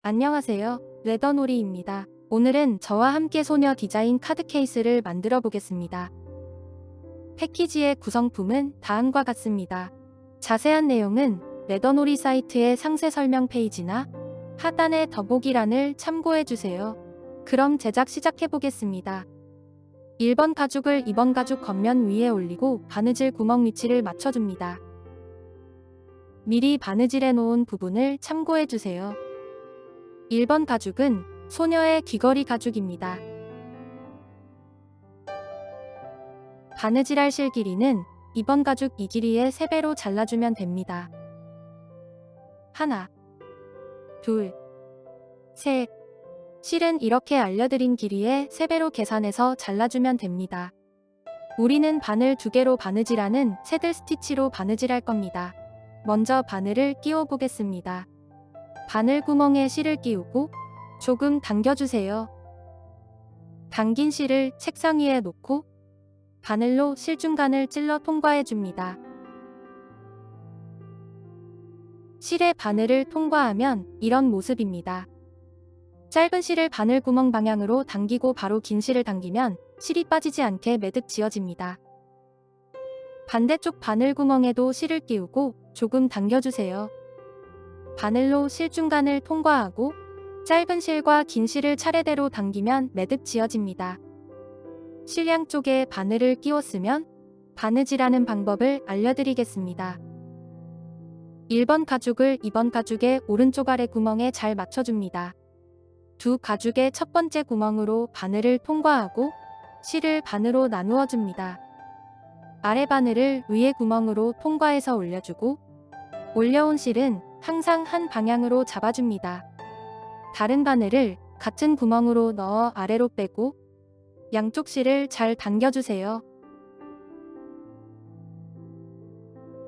안녕하세요. 레더놀이입니다. 오늘은 저와 함께 소녀 디자인 카드 케이스를 만들어 보겠습니다. 패키지의 구성품은 다음과 같습니다. 자세한 내용은 레더놀이 사이트의 상세 설명 페이지나 하단의 더보기란을 참고해 주세요. 그럼 제작 시작해 보겠습니다. 1번 가죽을 2번 가죽 겉면 위에 올리고 바느질 구멍 위치를 맞춰줍니다. 미리 바느질해 놓은 부분을 참고해 주세요. 1번 가죽은 소녀의 귀걸이 가죽입니다. 바느질할 실 길이는 2번 가죽 이 길이의 3배로 잘라주면 됩니다. 하나, 둘, 셋. 실은 이렇게 알려드린 길이의 3배로 계산해서 잘라주면 됩니다. 우리는 바늘 2개로 바느질하는 새들 스티치로 바느질할 겁니다. 먼저 바늘을 끼워 보겠습니다. 바늘 구멍에 실을 끼우고 조금 당겨주세요. 당긴 실을 책상 위에 놓고 바늘로 실 중간을 찔러 통과해줍니다. 실의 바늘을 통과하면 이런 모습입니다. 짧은 실을 바늘 구멍 방향으로 당기고 바로 긴 실을 당기면 실이 빠지지 않게 매듭 지어집니다. 반대쪽 바늘 구멍에도 실을 끼우고 조금 당겨주세요. 바늘로 실 중간을 통과하고 짧은 실과 긴 실을 차례대로 당기면 매듭 지어집니다. 실 양쪽에 바늘을 끼웠으면 바느질하는 방법을 알려드리겠습니다. 1번 가죽을 2번 가죽의 오른쪽 아래 구멍에 잘 맞춰줍니다. 두 가죽의 첫 번째 구멍으로 바늘을 통과하고 실을 반으로 나누어 줍니다. 아래 바늘을 위에 구멍으로 통과해서 올려주고 올려온 실은 항상 한 방향으로 잡아줍니다. 다른 바늘을 같은 구멍으로 넣어 아래로 빼고 양쪽 실을 잘 당겨주세요.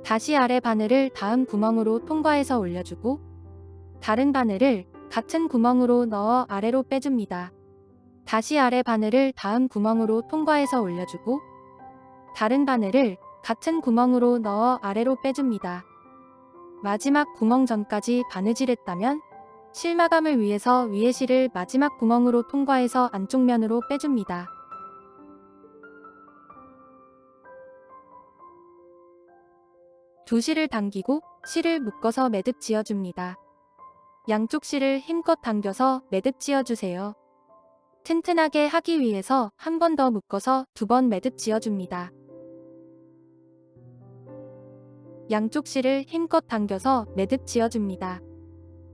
다시 아래 바늘을 다음 구멍으로 통과해서 올려주고 다른 바늘을 같은 구멍으로 넣어 아래로 빼줍니다. 다시 아래 바늘을 다음 구멍으로 통과해서 올려주고 다른 바늘을 같은 구멍으로 넣어 아래로 빼줍니다. 마지막 구멍 전까지 바느질했다면 실 마감을 위해서 위에 실을 마지막 구멍으로 통과해서 안쪽 면으로 빼줍니다. 두 실을 당기고 실을 묶어서 매듭 지어줍니다. 양쪽 실을 힘껏 당겨서 매듭 지어주세요. 튼튼하게 하기 위해서 한 번 더 묶어서 2번 매듭 지어줍니다. 양쪽 실을 힘껏 당겨서 매듭 지어줍니다.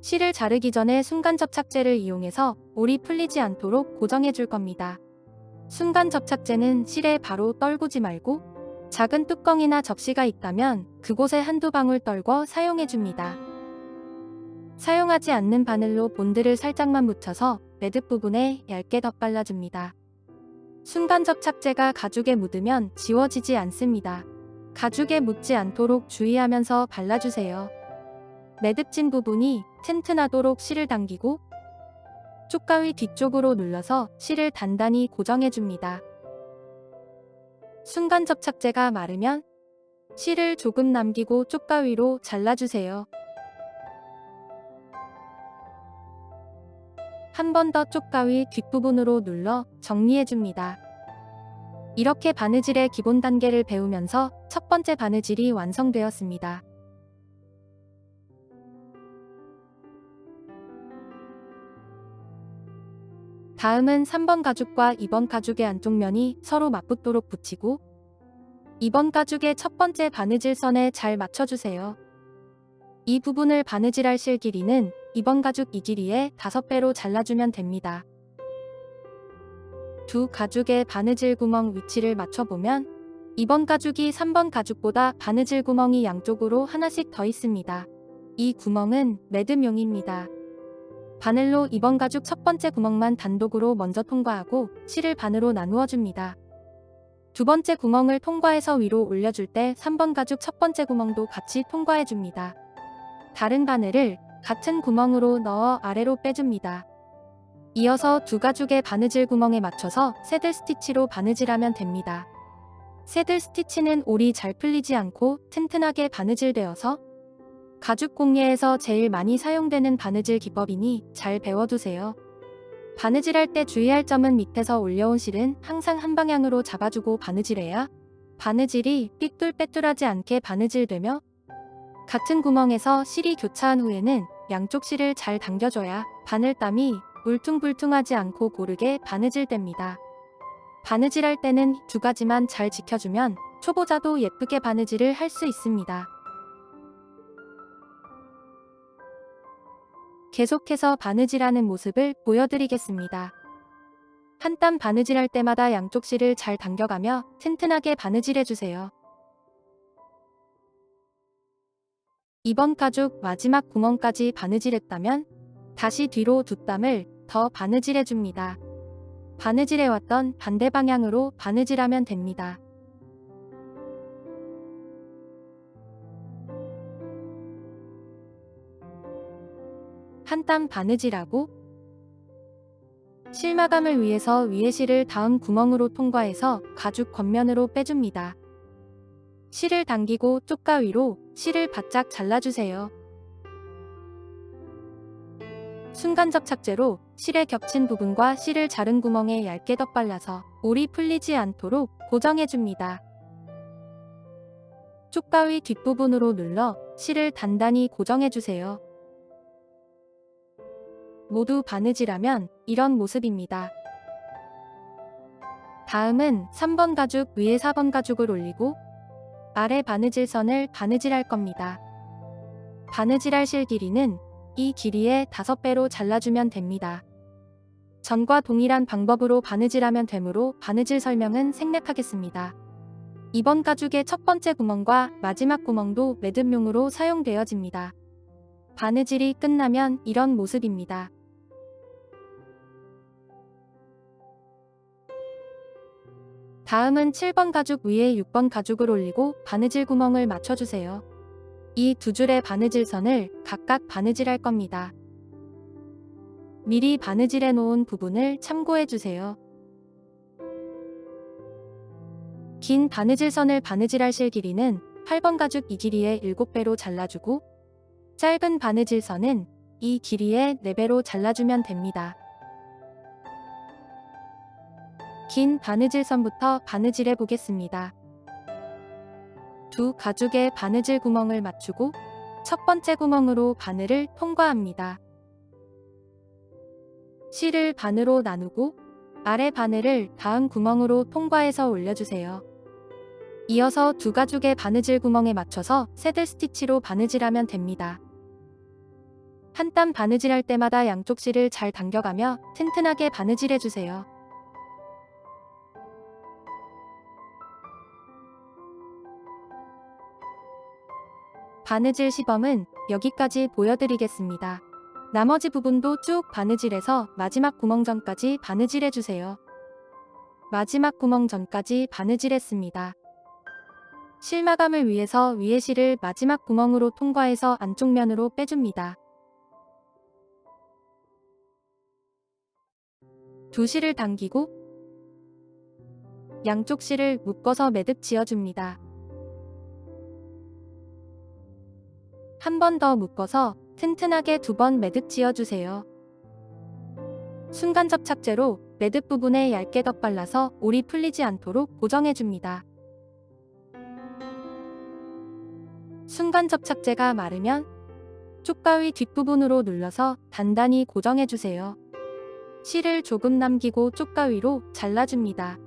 실을 자르기 전에 순간 접착제를 이용해서 올이 풀리지 않도록 고정해 줄 겁니다. 순간 접착제는 실에 바로 떨구지 말고 작은 뚜껑이나 접시가 있다면 그곳에 한두 방울 떨궈 사용해 줍니다. 사용하지 않는 바늘로 본드를 살짝만 묻혀서 매듭 부분에 얇게 덧발라줍니다. 순간 접착제가 가죽에 묻으면 지워지지 않습니다. 가죽에 묻지 않도록 주의하면서 발라주세요. 매듭진 부분이 튼튼하도록 실을 당기고 쪽가위 뒤쪽으로 눌러서 실을 단단히 고정해줍니다. 순간 접착제가 마르면 실을 조금 남기고 쪽가위로 잘라주세요. 한 번 더 쪽가위 뒷부분으로 눌러 정리해줍니다. 이렇게 바느질의 기본 단계를 배우면서 첫 번째 바느질이 완성되었습니다. 다음은 3번 가죽과 2번 가죽의 안쪽 면이 서로 맞붙도록 붙이고 2번 가죽의 첫 번째 바느질 선에 잘 맞춰주세요. 이 부분을 바느질할 실 길이는 2번 가죽 이 길이의 5배로 잘라주면 됩니다. 두 가죽의 바느질 구멍 위치를 맞춰보면 2번 가죽이 3번 가죽보다 바느질 구멍이 양쪽으로 하나씩 더 있습니다. 이 구멍은 매듭용입니다. 바늘로 2번 가죽 첫 번째 구멍만 단독으로 먼저 통과하고 실을 반으로 나누어 줍니다. 두 번째 구멍을 통과해서 위로 올려줄 때 3번 가죽 첫 번째 구멍도 같이 통과해 줍니다. 다른 바늘을 같은 구멍으로 넣어 아래로 빼줍니다. 이어서 두 가죽의 바느질 구멍에 맞춰서 새들 스티치로 바느질하면 됩니다. 새들 스티치는 올이 잘 풀리지 않고 튼튼하게 바느질되어서 가죽 공예에서 제일 많이 사용되는 바느질 기법이니 잘 배워두세요. 바느질할 때 주의할 점은 밑에서 올려온 실은 항상 한 방향으로 잡아주고 바느질해야 바느질이 삐뚤빼뚤하지 않게 바느질되며, 같은 구멍에서 실이 교차한 후에는 양쪽 실을 잘 당겨줘야 바늘땀이 울퉁불퉁하지 않고 고르게 바느질됩니다. 바느질할 때는 두 가지만 잘 지켜주면 초보자도 예쁘게 바느질을 할 수 있습니다. 계속해서 바느질하는 모습을 보여드리겠습니다. 한 땀 바느질할 때마다 양쪽 실을 잘 당겨가며 튼튼하게 바느질해주세요. 이번 가죽 마지막 구멍까지 바느질했다면 다시 뒤로 두 땀을 더 바느질해줍니다. 바느질해왔던 반대 방향으로 바느질하면 됩니다. 한 땀 바느질하고 실마감을 위해서 위에 실을 다음 구멍으로 통과해서 가죽 겉면으로 빼줍니다. 실을 당기고 쪽가위로 실을 바짝 잘라주세요. 순간 접착제로 실에 겹친 부분과 실을 자른 구멍에 얇게 덧발라서 올이 풀리지 않도록 고정해줍니다. 쪽가위 뒷부분으로 눌러 실을 단단히 고정해주세요. 모두 바느질하면 이런 모습입니다. 다음은 3번 가죽 위에 4번 가죽을 올리고 아래 바느질선을 바느질할 겁니다. 바느질할 실 길이는 이 길이의 5배로 잘라주면 됩니다. 전과 동일한 방법으로 바느질하면 되므로 바느질 설명은 생략하겠습니다. 이번 가죽의 첫 번째 구멍과 마지막 구멍도 매듭용으로 사용되어집니다. 바느질이 끝나면 이런 모습입니다. 다음은 7번 가죽 위에 6번 가죽을 올리고 바느질 구멍을 맞춰주세요. 이 두 줄의 바느질선을 각각 바느질할 겁니다. 미리 바느질해 놓은 부분을 참고해주세요. 긴 바느질선을 바느질할 실 길이는 8번 가죽 이 길이의 7배로 잘라주고 짧은 바느질선은 이 길이의 4배로 잘라주면 됩니다. 긴 바느질선부터 바느질해 보겠습니다. 두 가죽의 바느질 구멍을 맞추고 첫 번째 구멍으로 바늘을 통과합니다. 실을 반으로 나누고 아래 바늘을 다음 구멍으로 통과해서 올려주세요. 이어서 두 가죽의 바느질 구멍에 맞춰서 새들 스티치로 바느질하면 됩니다. 한 땀 바느질할 때마다 양쪽 실을 잘 당겨가며 튼튼하게 바느질해주세요. 바느질 시범은 여기까지 보여드리겠습니다. 나머지 부분도 쭉 바느질해서 마지막 구멍 전까지 바느질해주세요. 마지막 구멍 전까지 바느질했습니다. 실마감을 위해서 위에 실을 마지막 구멍으로 통과해서 안쪽 면으로 빼줍니다. 두 실을 당기고 양쪽 실을 묶어서 매듭 지어줍니다. 한 번 더 묶어서 튼튼하게 2번 매듭 지어주세요. 순간 접착제로 매듭 부분에 얇게 덧발라서 올이 풀리지 않도록 고정해줍니다. 순간 접착제가 마르면 쪽가위 뒷부분으로 눌러서 단단히 고정해주세요. 실을 조금 남기고 쪽가위로 잘라줍니다.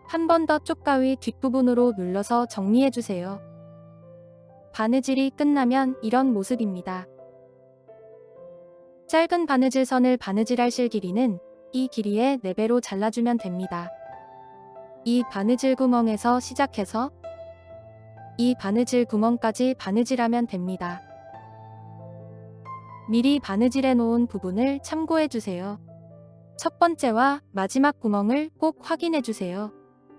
한 번 더 쪽가위 뒷부분으로 눌러서 정리해주세요. 바느질이 끝나면 이런 모습입니다. 짧은 바느질선을 바느질할 실 길이는 이 길이의 4배로 잘라주면 됩니다. 이 바느질 구멍에서 시작해서 이 바느질 구멍까지 바느질하면 됩니다. 미리 바느질해 놓은 부분을 참고해주세요. 첫 번째와 마지막 구멍을 꼭 확인해주세요.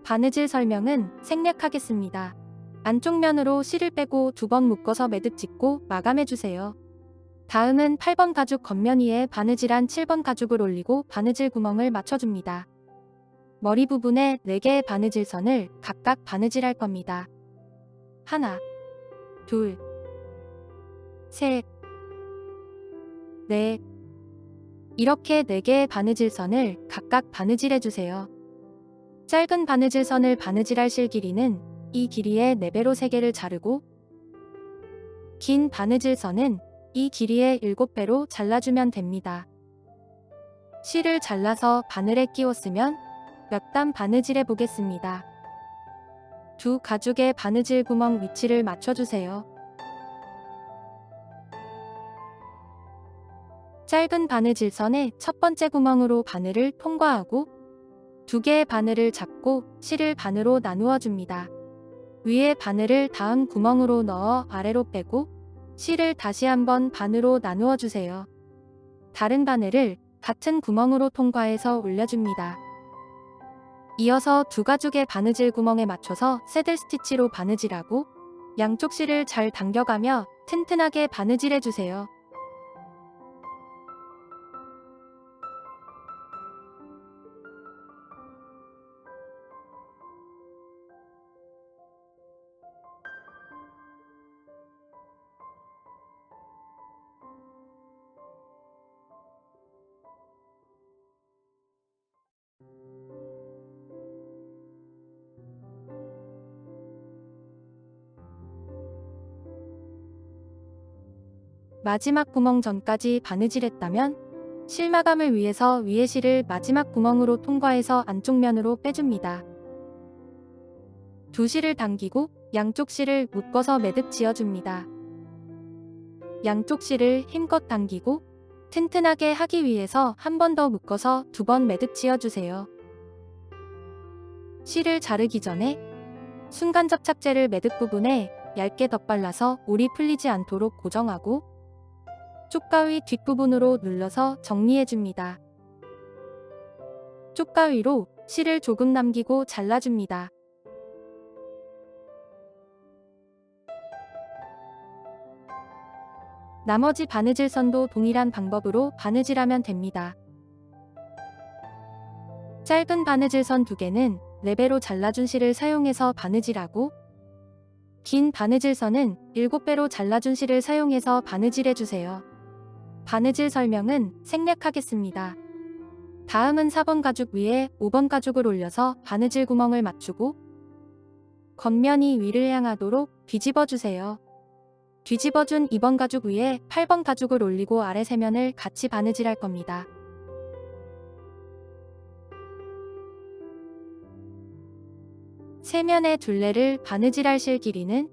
바느질 설명은 생략하겠습니다. 안쪽 면으로 실을 빼고 2번 묶어서 매듭 짓고 마감해주세요. 다음은 8번 가죽 겉면 위에 바느질한 7번 가죽을 올리고 바느질 구멍을 맞춰줍니다. 머리 부분에 4개의 바느질선을 각각 바느질할 겁니다. 하나, 둘, 셋, 넷. 이렇게 4개의 바느질선을 각각 바느질해주세요. 짧은 바느질선을 바느질할 실 길이는 이 길이의 4배로 3개를 자르고, 긴 바느질선은 이 길이의 7배로 잘라주면 됩니다. 실을 잘라서 바늘에 끼웠으면 몇 단 바느질해 보겠습니다. 두 가죽의 바느질 구멍 위치를 맞춰주세요. 짧은 바느질선의 첫 번째 구멍으로 바늘을 통과하고 2개의 바늘을 잡고 실을 반으로 나누어 줍니다. 위에 바늘을 다음 구멍으로 넣어 아래로 빼고 실을 다시 한번 반으로 나누어 주세요. 다른 바늘을 같은 구멍으로 통과해서 올려줍니다. 이어서 두 가죽의 바느질 구멍에 맞춰서 새들 스티치로 바느질하고 양쪽 실을 잘 당겨가며 튼튼하게 바느질해주세요. 마지막 구멍 전까지 바느질했다면 실마감을 위해서 위에 실을 마지막 구멍으로 통과해서 안쪽 면으로 빼줍니다. 두 실을 당기고 양쪽 실을 묶어서 매듭 지어줍니다. 양쪽 실을 힘껏 당기고 튼튼하게 하기 위해서 한 번 더 묶어서 2번 매듭 지어주세요. 실을 자르기 전에 순간 접착제를 매듭 부분에 얇게 덧발라서 올이 풀리지 않도록 고정하고 쪽가위 뒷부분으로 눌러서 정리해줍니다. 쪽가위로 실을 조금 남기고 잘라줍니다. 나머지 바느질선도 동일한 방법으로 바느질하면 됩니다. 짧은 바느질선 2개는 4배로 잘라준 실을 사용해서 바느질하고 긴 바느질선은 7배로 잘라준 실을 사용해서 바느질해주세요. 바느질 설명은 생략하겠습니다. 다음은 4번 가죽 위에 5번 가죽을 올려서 바느질 구멍을 맞추고 겉면이 위를 향하도록 뒤집어주세요. 뒤집어준 2번 가죽 위에 8번 가죽을 올리고 아래 세면을 같이 바느질할 겁니다. 세면의 둘레를 바느질할 실 길이는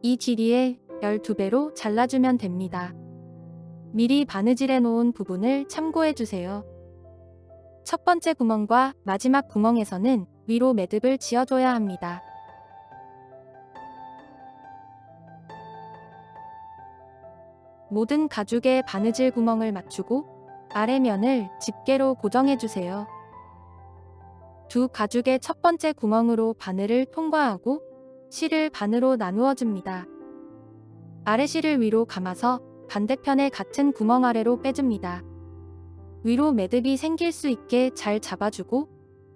이 길이의 12배로 잘라주면 됩니다. 미리 바느질해 놓은 부분을 참고해 주세요. 첫 번째 구멍과 마지막 구멍에서는 위로 매듭을 지어줘야 합니다. 모든 가죽의 바느질 구멍을 맞추고 아래면을 집게로 고정해 주세요. 두 가죽의 첫 번째 구멍으로 바늘을 통과하고 실을 반으로 나누어 줍니다. 아래 실을 위로 감아서 반대편의 같은 구멍 아래로 빼줍니다. 위로 매듭이 생길 수 있게 잘 잡아주고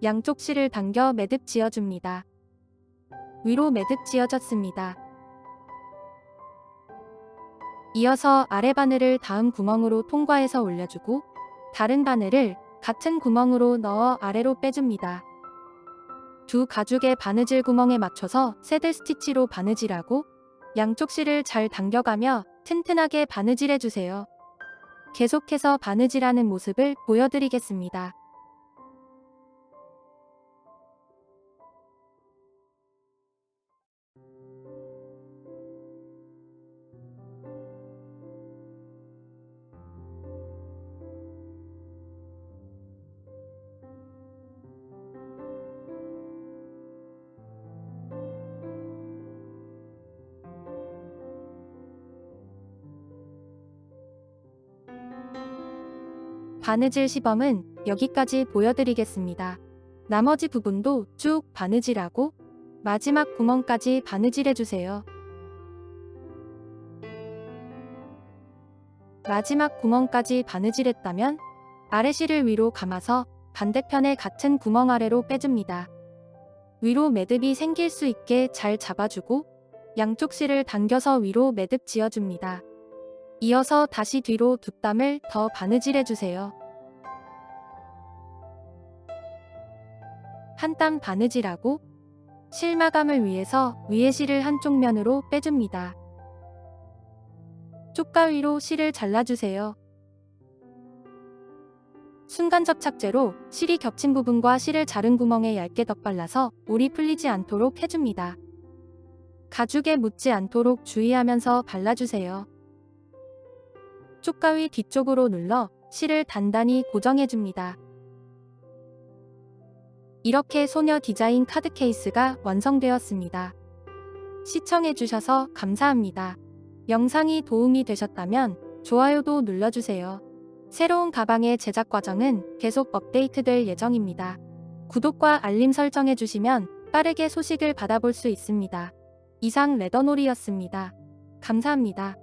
양쪽 실을 당겨 매듭 지어줍니다. 위로 매듭 지어졌습니다. 이어서 아래 바늘을 다음 구멍으로 통과해서 올려주고 다른 바늘을 같은 구멍으로 넣어 아래로 빼줍니다. 두 가죽의 바느질 구멍에 맞춰서 새들 스티치로 바느질하고 양쪽 실을 잘 당겨가며 튼튼하게 바느질해주세요. 계속해서 바느질하는 모습을 보여드리겠습니다. 바느질 시범은 여기까지 보여드리겠습니다. 나머지 부분도 쭉 바느질하고 마지막 구멍까지 바느질해주세요. 마지막 구멍까지 바느질했다면 아래 실을 위로 감아서 반대편의 같은 구멍 아래로 빼줍니다. 위로 매듭이 생길 수 있게 잘 잡아주고 양쪽 실을 당겨서 위로 매듭 지어줍니다. 이어서 다시 뒤로 2땀을 더 바느질해주세요. 한 땀 바느질하고 실 마감을 위해서 위에 실을 한쪽 면으로 빼줍니다. 쪽가위로 실을 잘라주세요. 순간 접착제로 실이 겹친 부분과 실을 자른 구멍에 얇게 덧발라서 물이 풀리지 않도록 해줍니다. 가죽에 묻지 않도록 주의하면서 발라주세요. 쪽가위 뒤쪽으로 눌러 실을 단단히 고정해줍니다. 이렇게 소녀 디자인 카드 케이스가 완성되었습니다. 시청해주셔서 감사합니다. 영상이 도움이 되셨다면 좋아요도 눌러주세요. 새로운 가방의 제작 과정은 계속 업데이트될 예정입니다. 구독과 알림 설정해주시면 빠르게 소식을 받아볼 수 있습니다. 이상 레더놀이였습니다. 감사합니다.